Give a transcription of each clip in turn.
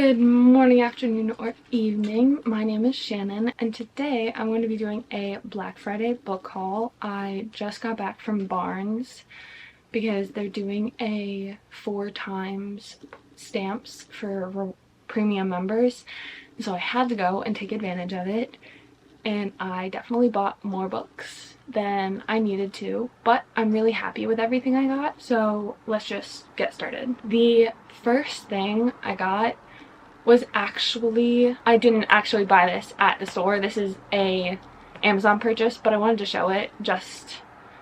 Good morning, afternoon, or evening. My name is Shannon, and today I'm going to be doing a Black Friday book haul. I just got back from Barnes because they're doing a 4x stamps for premium members, so I had to go and take advantage of it, and I definitely bought more books than I needed to, but I'm really happy with everything I got, so let's just get started. The first thing I got was I didn't actually buy this at the store. This is a Amazon purchase, but I wanted to show it just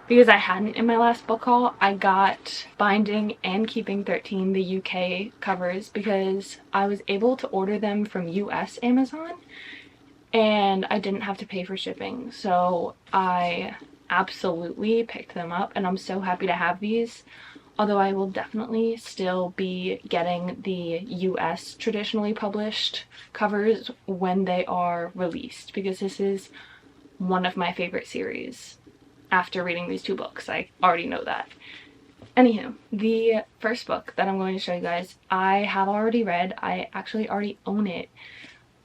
because I hadn't in my last book haul. I got Binding and Keeping 13, the UK covers, because I was able to order them from US Amazon and I didn't have to pay for shipping. So I absolutely picked them up and I'm so happy to have these. Although I will definitely still be getting the US traditionally published covers when they are released, because this is one of my favorite series after reading these two books. I already know that. Anywho, the first book that I'm going to show you guys, I have already read. I actually already own it,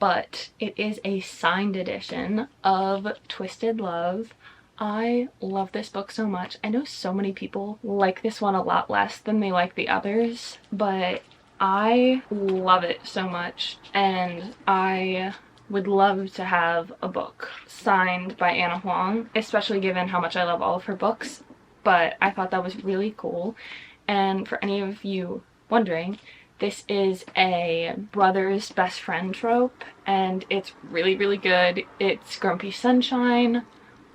but it is a signed edition of Twisted Love. I love this book so much. I know so many people like this one a lot less than they like the others, but I love it so much, and I would love to have a book signed by Anna Huang, especially given how much I love all of her books. But I thought that was really cool. And for any of you wondering, this is a brother's best friend trope, and it's really, really good. It's Grumpy Sunshine,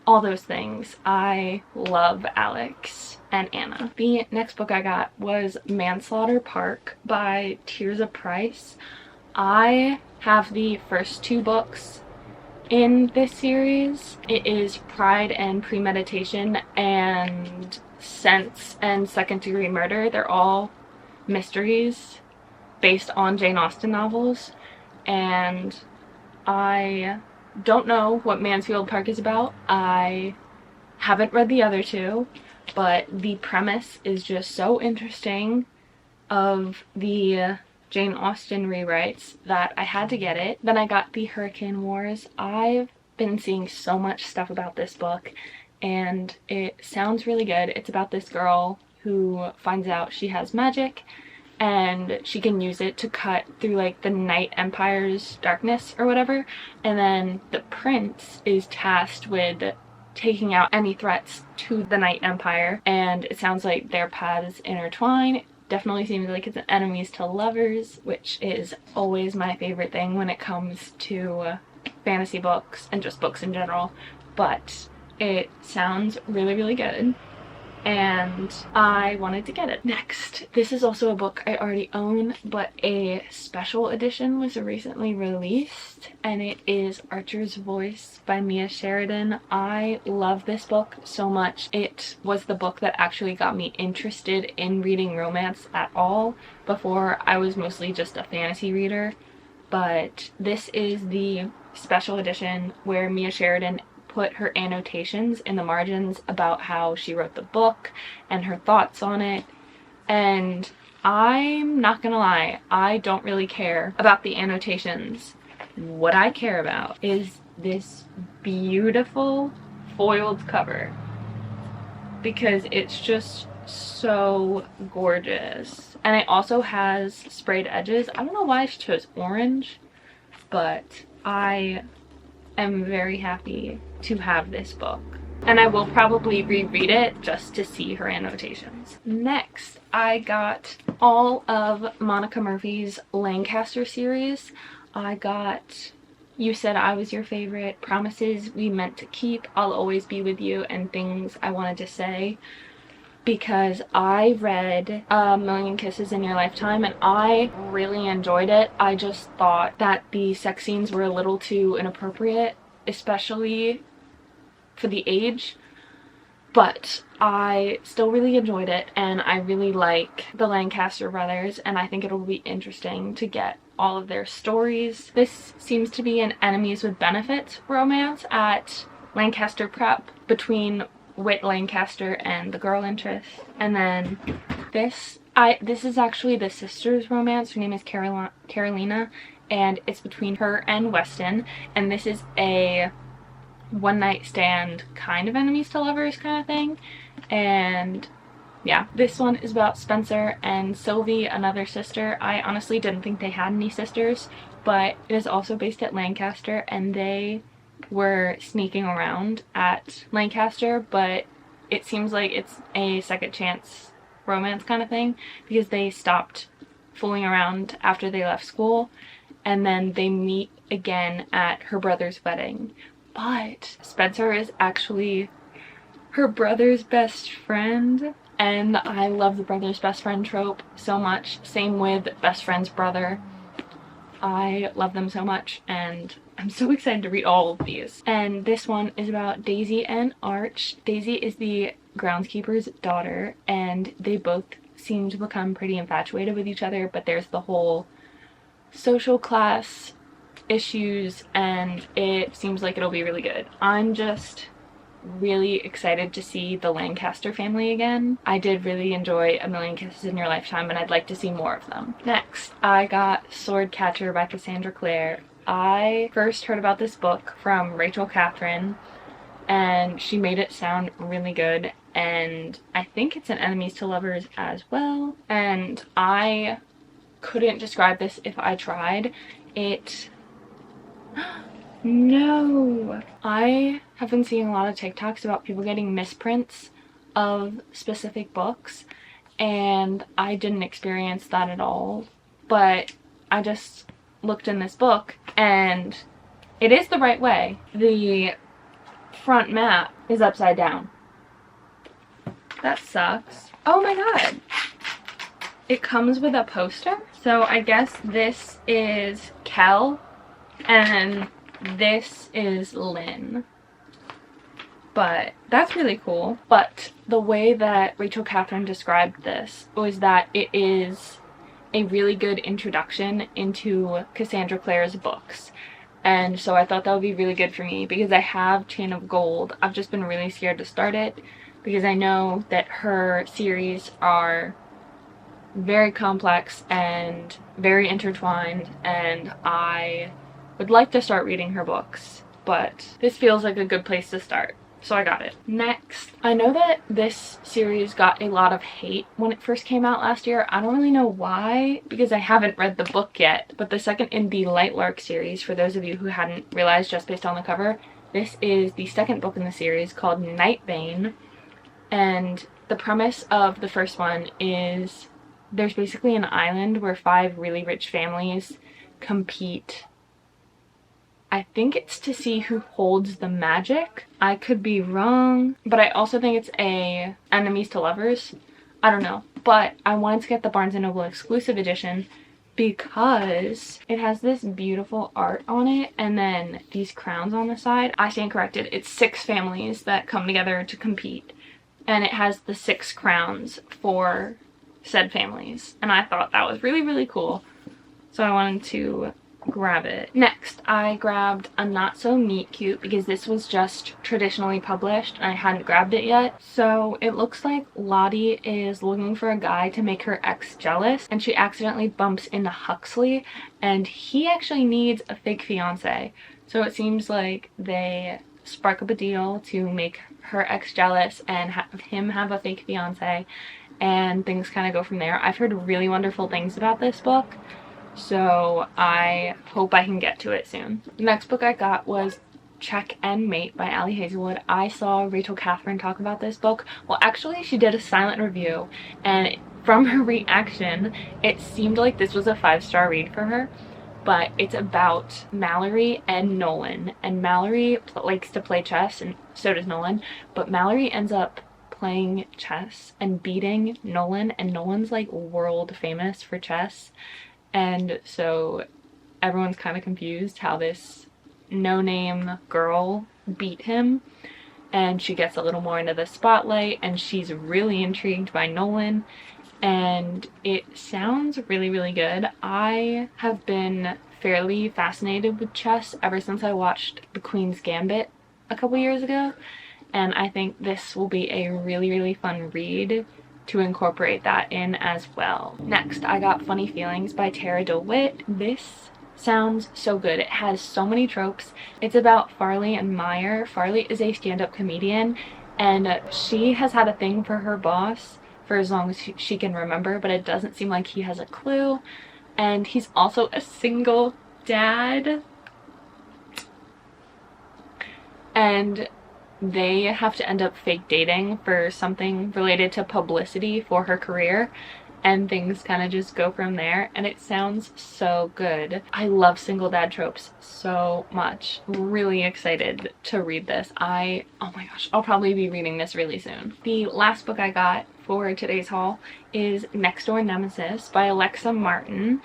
all those things. I love Alex and Anna. The next book I got was Manslaughter Park by Tirza Price. I have the first two books in this series. It is Pride and Premeditation and Sense and Second Degree Murder. They're all mysteries based on Jane Austen novels, and I don't know what Mansfield Park is about. I haven't read the other two, but the premise is just so interesting of the Jane Austen rewrites that I had to get it. Then I got the Hurricane Wars. I've been seeing so much stuff about this book and it sounds really good. It's about this girl who finds out she has magic and she can use it to cut through like the Night Empire's darkness or whatever, and then the prince is tasked with taking out any threats to the Night Empire, and it sounds like their paths intertwine. Definitely seems like it's an enemies to lovers, which is always my favorite thing when it comes to fantasy books and just books in general, but it sounds really, really good and I wanted to get it. Next, this is also a book I already own, but a special edition was recently released, and it is Archer's Voice by Mia Sheridan. I love this book so much. It was the book that actually got me interested in reading romance at all. Before, I was mostly just a fantasy reader, but this is the special edition where Mia Sheridan put her annotations in the margins about how she wrote the book and her thoughts on it, and I'm not gonna lie, I don't really care about the annotations. What I care about is this beautiful foiled cover, because it's just so gorgeous, and it also has sprayed edges. I don't know why she chose orange, but I am very happy to have this book, and I will probably reread it just to see her annotations. Next, I got all of Monica Murphy's Lancaster series. I got You Said I Was Your Favorite, Promises We Meant to Keep, I'll Always Be With You, and Things I Wanted to Say, because I read A Million Kisses in Your Lifetime and I really enjoyed it. I just thought that the sex scenes were a little too inappropriate, especially for the age, but I still really enjoyed it, and I really like the Lancaster brothers, and I think it'll be interesting to get all of their stories. This seems to be an enemies with benefits romance at Lancaster Prep between Whit Lancaster and the girl interest. And then this This is actually the sister's romance. Her name is Carolina, and it's between her and Weston, and this is a one night stand kind of enemies to lovers kind of thing. And yeah, this one is about Spencer and Sylvie, another sister. I honestly didn't think they had any sisters, but it is also based at Lancaster, and they were sneaking around at Lancaster, but it seems like it's a second chance romance kind of thing because they stopped fooling around after they left school, and then they meet again at her brother's wedding. But Spencer is actually her brother's best friend, and I love the brother's best friend trope so much. Same with best friend's brother. I love them so much, and I'm so excited to read all of these. And this one is about Daisy and Arch. Daisy is the groundskeeper's daughter, and they both seem to become pretty infatuated with each other, but there's the whole social class issues, and it seems like it'll be really good. I'm just really excited to see the Lancaster family again. I did really enjoy A Million Kisses in Your Lifetime, and I'd like to see more of them. Next, I got Swordcatcher by Cassandra Clare. I first heard about this book from Rachel Catherine, and she made it sound really good, and I think it's an enemies to lovers as well, and I couldn't describe this if I tried. No! I have been seeing a lot of TikToks about people getting misprints of specific books, and I didn't experience that at all, but I just looked in this book, and it is the right way. The front map is upside down. That sucks. Oh my god! It comes with a poster? So I guess this is Kel, and this is Lynn. But that's really cool. But the way that Rachel Catherine described this was that it is a really good introduction into Cassandra Clare's books. And so I thought that would be really good for me because I have Chain of Gold. I've just been really scared to start it because I know that her series are very complex and very intertwined, and I would like to start reading her books, but this feels like a good place to start, so I got it. Next, I know that this series got a lot of hate when it first came out last year. I don't really know why, because I haven't read the book yet, but the second in the Lightlark series, for those of you who hadn't realized just based on the cover, this is the second book in the series called Nightbane, and the premise of the first one is there's basically an island where 5 really rich families compete. I think it's to see who holds the magic. I could be wrong, but I also think it's a enemies to lovers. I don't know, but I wanted to get the Barnes & Noble exclusive edition because it has this beautiful art on it and then these crowns on the side. I stand corrected. It's 6 families that come together to compete, and it has the 6 crowns for said families, and I thought that was really, really cool, so I wanted to grab it. Next, I grabbed A Not So Meet Cute because this was just traditionally published and I hadn't grabbed it yet. So it looks like Lottie is looking for a guy to make her ex jealous, and she accidentally bumps into Huxley, and he actually needs a fake fiance. So it seems like they spark up a deal to make her ex jealous and have him have a fake fiance, and things kind of go from there. I've heard really wonderful things about this book, so I hope I can get to it soon. The next book I got was Check and Mate by Ali Hazelwood. I saw Rachel Catherine talk about this book. Well, actually, she did a silent review, and from her reaction, it seemed like this was a 5-star read for her. But it's about Mallory and Nolan, and Mallory likes to play chess, and so does Nolan, but Mallory ends up playing chess and beating Nolan, and Nolan's like world famous for chess, and so everyone's kind of confused how this no-name girl beat him, and she gets a little more into the spotlight, and she's really intrigued by Nolan, and it sounds really, really good. I have been fairly fascinated with chess ever since I watched The Queen's Gambit a couple years ago, and I think this will be a really, really fun read to incorporate that in as well. Next, I got Funny Feelings by Tara DeWitt. This sounds so good. It has so many tropes. It's about Farley and Meyer. Farley is a stand-up comedian, and she has had a thing for her boss for as long as she can remember, but it doesn't seem like he has a clue. And he's also a single dad. And they have to end up fake dating for something related to publicity for her career, and things kind of just go from there, and it sounds so good. I love single dad tropes so much. Really excited to read this. Oh my gosh, I'll probably be reading this really soon. The last book I got for today's haul is Next Door Nemesis by Alexa Martin.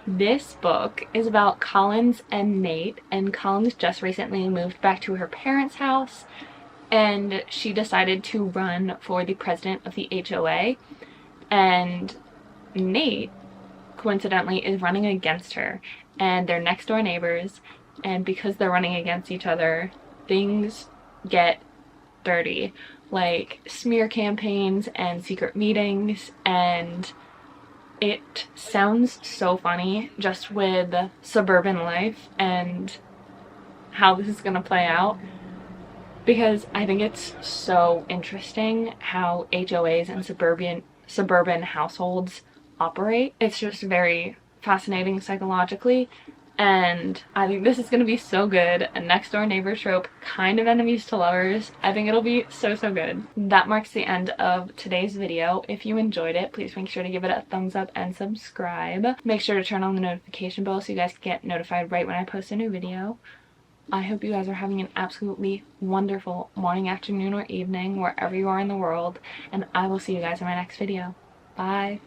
This book is about Collins and Nate, and Collins just recently moved back to her parents' house, and she decided to run for the president of the HOA, and Nate coincidentally is running against her, and they're next door neighbors, and because they're running against each other, things get dirty, like smear campaigns and secret meetings, and it sounds so funny just with suburban life and how this is gonna play out, because I think it's so interesting how HOAs and suburban households operate. It's just very fascinating psychologically, and I think this is going to be so good. A next door neighbor trope, kind of enemies to lovers. I think it'll be so good. That marks the end of today's video. If you enjoyed it, please make sure to give it a thumbs up and subscribe. Make sure to turn on the notification bell so you guys get notified right when I post a new video. I hope you guys are having an absolutely wonderful morning, afternoon, or evening wherever you are in the world, and I will see you guys in my next video. Bye!